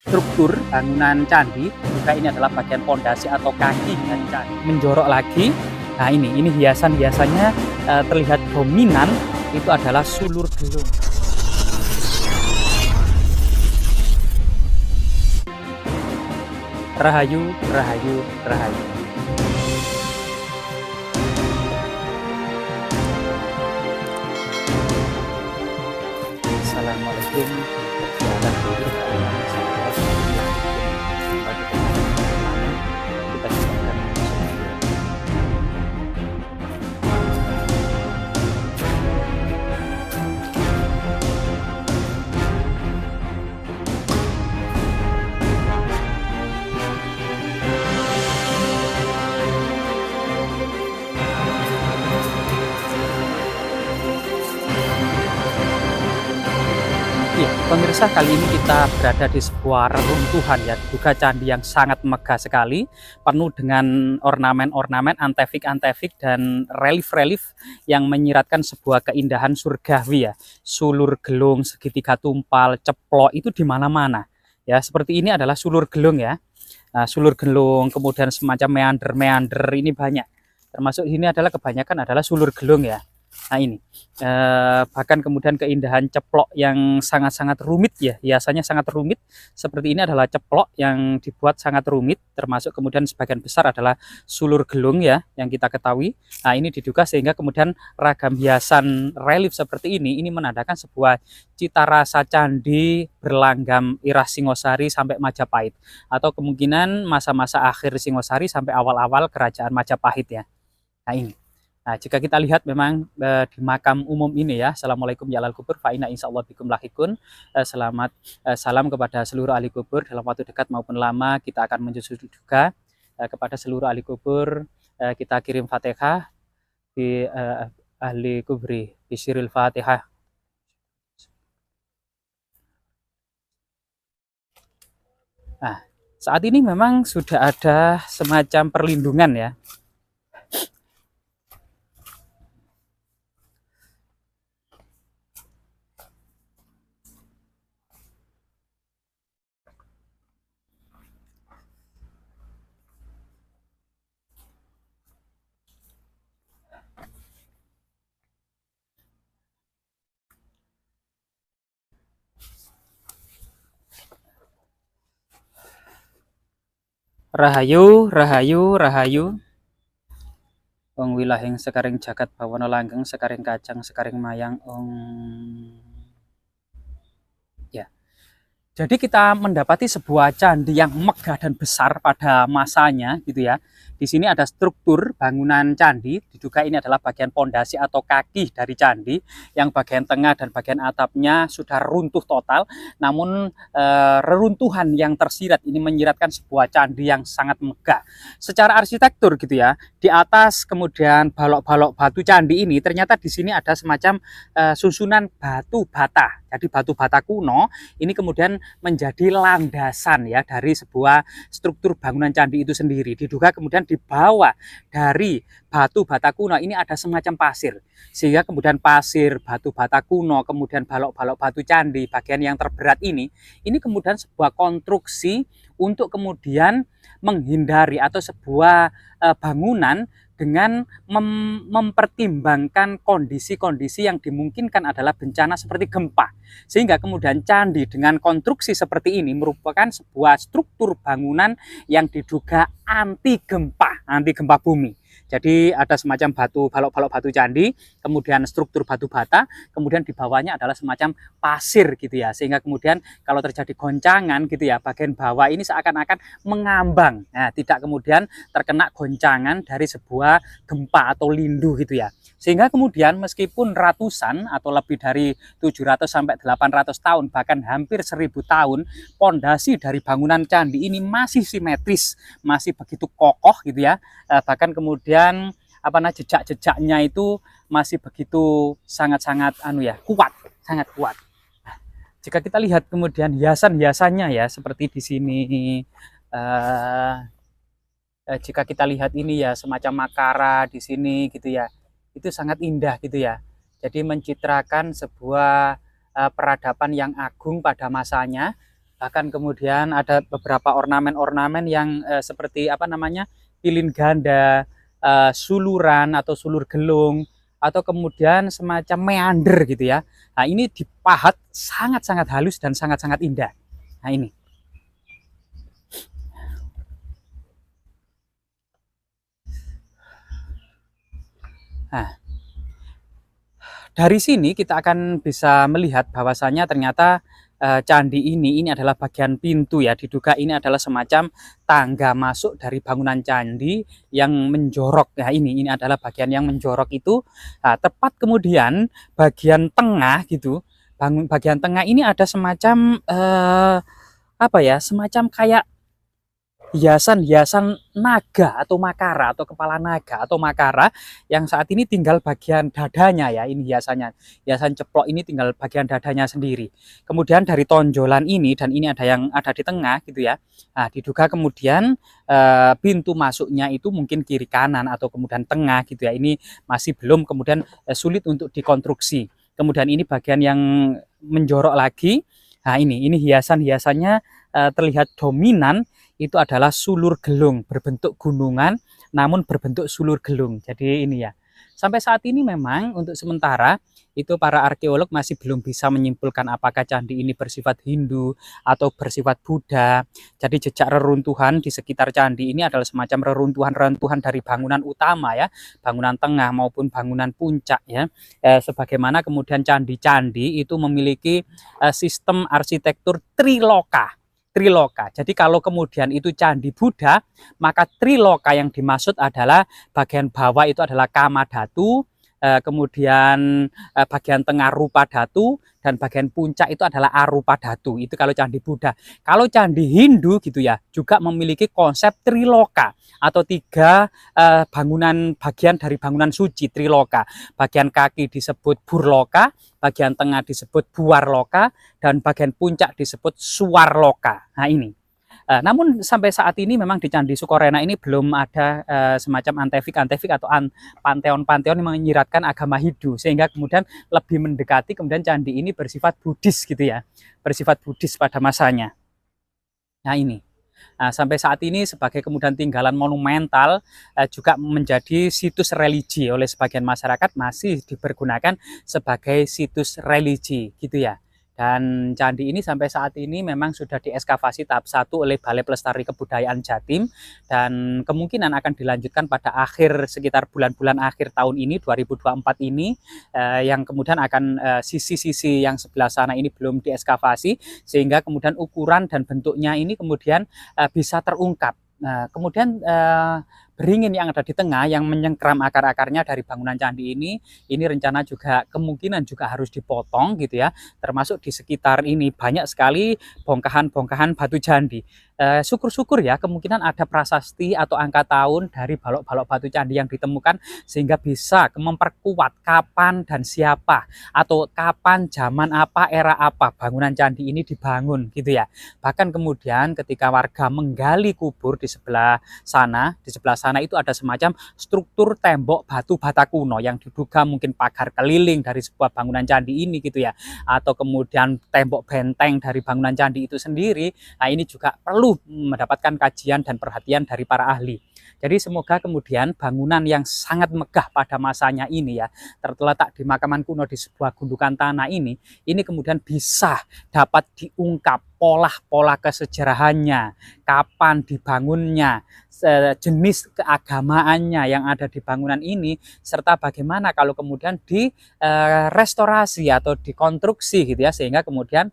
struktur bangunan candi, juga ini adalah bagian pondasi atau kaki dari candi. Menjorok lagi, nah ini hiasan-hiasannya terlihat dominan, itu adalah sulur gelung. Rahayu, rahayu, rahayu. Assalamualaikum warahmatullahi Iya, pemirsa, kali ini kita berada di sebuah reruntuhan ya, diduga candi yang sangat megah sekali, penuh dengan ornamen-ornamen, antefik-antefik dan relief-relief yang menyiratkan sebuah keindahan surgawi ya. Sulur gelung, segitiga tumpal, ceplok itu di mana-mana. Ya, seperti ini adalah sulur gelung ya. Nah, sulur gelung, kemudian semacam meander-meander ini banyak. Termasuk ini adalah kebanyakan adalah sulur gelung ya. Nah ini bahkan kemudian keindahan ceplok yang sangat-sangat rumit ya, hiasannya sangat rumit. Seperti ini adalah ceplok yang dibuat sangat rumit, termasuk kemudian sebagian besar adalah sulur gelung ya yang kita ketahui. Nah ini diduga sehingga kemudian ragam hiasan relief seperti ini menandakan sebuah cita rasa candi berlanggam Irah Singosari sampai Majapahit, atau kemungkinan masa-masa akhir Singosari sampai awal-awal kerajaan Majapahit ya. Nah ini. Nah, jika kita lihat memang di makam umum ini ya, Assalamualaikum ya alal kubur, fa inna insyaallah bikum lahikun. Selamat salam kepada seluruh ahli kubur dalam waktu dekat maupun lama. Kita akan menjusur juga kepada seluruh ahli kubur. Kita kirim Fatihah di ahli kubri, bisyiril Fatihah. Nah, saat ini memang sudah ada semacam perlindungan ya. Rahayu, rahayu, rahayu. Ong wilahing sekaring jagat bawana langgeng, sekaring kacang, sekaring mayang, ong. Ya. Jadi kita mendapati sebuah candi yang megah dan besar pada masanya gitu ya. Di sini ada struktur bangunan candi, diduga ini adalah bagian pondasi atau kaki dari candi, yang bagian tengah dan bagian atapnya sudah runtuh total. Namun reruntuhan yang tersirat ini menyiratkan sebuah candi yang sangat megah. Secara arsitektur gitu ya, di atas kemudian balok-balok batu candi ini ternyata di sini ada semacam susunan batu bata. Jadi batu bata kuno ini kemudian menjadi landasan ya dari sebuah struktur bangunan candi itu sendiri. Diduga kemudian di bawah dari batu bata kuno ini ada semacam pasir, sehingga kemudian pasir, batu bata kuno, kemudian balok-balok batu candi bagian yang terberat ini kemudian sebuah konstruksi untuk kemudian menghindari atau sebuah bangunan dengan mempertimbangkan kondisi-kondisi yang dimungkinkan adalah bencana seperti gempa. Sehingga kemudian candi dengan konstruksi seperti ini merupakan sebuah struktur bangunan yang diduga anti gempa bumi. Jadi ada semacam batu, balok-balok batu candi, kemudian struktur batu bata, kemudian di bawahnya adalah semacam pasir gitu ya. Sehingga kemudian kalau terjadi goncangan gitu ya, bagian bawah ini seakan-akan mengambang. Nah, tidak kemudian terkena goncangan dari sebuah gempa atau lindu gitu ya. Sehingga kemudian meskipun ratusan atau lebih dari 700 sampai 800 tahun, bahkan hampir 1000 tahun, pondasi dari bangunan candi ini masih simetris, masih begitu kokoh gitu ya. Bahkan kemudian jejak-jejaknya itu masih begitu sangat-sangat kuat, sangat kuat. Nah, jika kita lihat kemudian hiasan-hiasannya ya, seperti di sini jika kita lihat ini ya semacam makara di sini gitu ya, itu sangat indah gitu ya. Jadi mencitrakan sebuah peradaban yang agung pada masanya, Bahkan kemudian ada beberapa ornamen-ornamen yang seperti apa namanya, pilin ganda, suluran atau sulur gelung, atau kemudian semacam meander gitu ya. Nah ini dipahat sangat-sangat halus dan sangat-sangat indah. Nah ini. Nah, dari sini kita akan bisa melihat bahwasanya ternyata candi ini adalah bagian pintu ya, diduga ini adalah semacam tangga masuk dari bangunan candi yang menjorok. Ya ini adalah bagian yang menjorok itu. Nah, tepat kemudian bagian tengah gitu, bagian tengah ini ada semacam apa ya, semacam kayak hiasan-hiasan naga atau makara atau kepala naga atau makara yang saat ini tinggal bagian dadanya ya, ini hiasannya, hiasan ceplok ini tinggal bagian dadanya sendiri. Kemudian dari tonjolan ini, dan ini ada yang ada di tengah gitu ya, nah diduga kemudian pintu masuknya itu mungkin kiri kanan atau kemudian tengah gitu ya, ini masih belum kemudian sulit untuk dikonstruksi. Kemudian ini bagian yang menjorok lagi. Nah ini hiasan-hiasannya terlihat dominan itu adalah sulur gelung berbentuk gunungan namun berbentuk sulur gelung. Jadi ini ya. Sampai saat ini memang untuk sementara itu para arkeolog masih belum bisa menyimpulkan apakah candi ini bersifat Hindu atau bersifat Buddha. Jadi jejak reruntuhan di sekitar candi ini adalah semacam reruntuhan-reruntuhan dari bangunan utama ya, bangunan tengah maupun bangunan puncak ya. Sebagaimana kemudian candi-candi itu memiliki sistem arsitektur triloka. Jadi kalau kemudian itu candi Buddha, maka triloka yang dimaksud adalah bagian bawah itu adalah kama datu, kemudian bagian tengah rupa datu, dan bagian puncak itu adalah arupa datu. Itu kalau candi Buddha. Kalau candi Hindu gitu ya, juga memiliki konsep triloka atau tiga bangunan, bagian dari bangunan suci triloka. Bagian kaki disebut burloka, bagian tengah disebut buarloka, dan bagian puncak disebut suarloka. Nah ini. Namun sampai saat ini memang di Candi Sukorena ini belum ada semacam antefik atau panteon-panteon yang menyiratkan agama Hindu, sehingga kemudian lebih mendekati kemudian candi ini bersifat Buddhis gitu ya, bersifat Buddhis pada masanya. Nah ini. Nah, sampai saat ini sebagai kemudian tinggalan monumental juga menjadi situs religi oleh sebagian masyarakat, masih dipergunakan sebagai situs religi gitu ya. Dan candi ini sampai saat ini memang sudah diekskavasi tahap 1 oleh Balai Pelestari Kebudayaan Jatim, dan kemungkinan akan dilanjutkan pada akhir sekitar bulan-bulan akhir tahun ini 2024 ini, yang kemudian akan sisi-sisi yang sebelah sana ini belum diekskavasi, sehingga kemudian ukuran dan bentuknya ini kemudian bisa terungkap. Nah, kemudian beringin yang ada di tengah yang menyengkram akar-akarnya dari bangunan candi ini rencana juga kemungkinan juga harus dipotong gitu ya. Termasuk di sekitar ini banyak sekali bongkahan-bongkahan batu candi. Syukur-syukur ya kemungkinan ada prasasti atau angka tahun dari balok-balok batu candi yang ditemukan, sehingga bisa memperkuat kapan dan siapa atau kapan, zaman apa, era apa bangunan candi ini dibangun gitu ya. Bahkan kemudian ketika warga menggali kubur di sebelah sana itu ada semacam struktur tembok batu bata kuno yang diduga mungkin pagar keliling dari sebuah bangunan candi ini gitu ya, atau kemudian tembok benteng dari bangunan candi itu sendiri. Nah ini juga perlu mendapatkan kajian dan perhatian dari para ahli. Jadi semoga kemudian bangunan yang sangat megah pada masanya ini ya, terletak di makaman kuno di sebuah gundukan tanah ini kemudian bisa dapat diungkap pola-pola kesejarahannya, kapan dibangunnya, jenis keagamaannya yang ada di bangunan ini, serta bagaimana kalau kemudian direstorasi atau dikonstruksi gitu ya, sehingga kemudian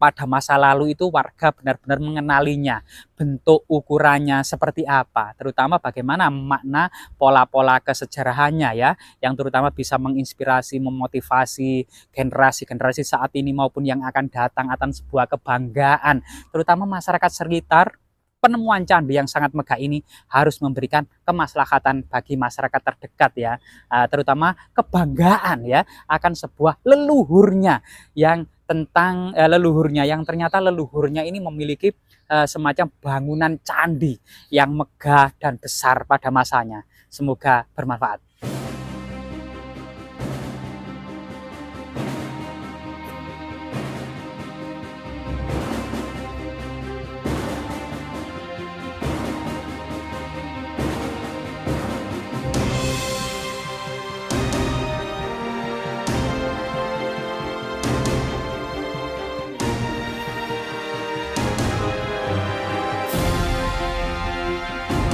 pada masa lalu itu warga benar-benar mengenalinya, bentuk ukurannya seperti apa, terutama bagaimana makna pola-pola kesejarahannya ya, yang terutama bisa menginspirasi, memotivasi generasi-generasi saat ini maupun yang akan datang, akan sebuah kebanggaan, terutama masyarakat sekitar. Penemuan candi yang sangat megah ini harus memberikan kemaslahatan bagi masyarakat terdekat ya, terutama kebanggaan ya akan sebuah leluhurnya yang ternyata leluhurnya ini memiliki semacam bangunan candi yang megah dan besar pada masanya. Semoga bermanfaat.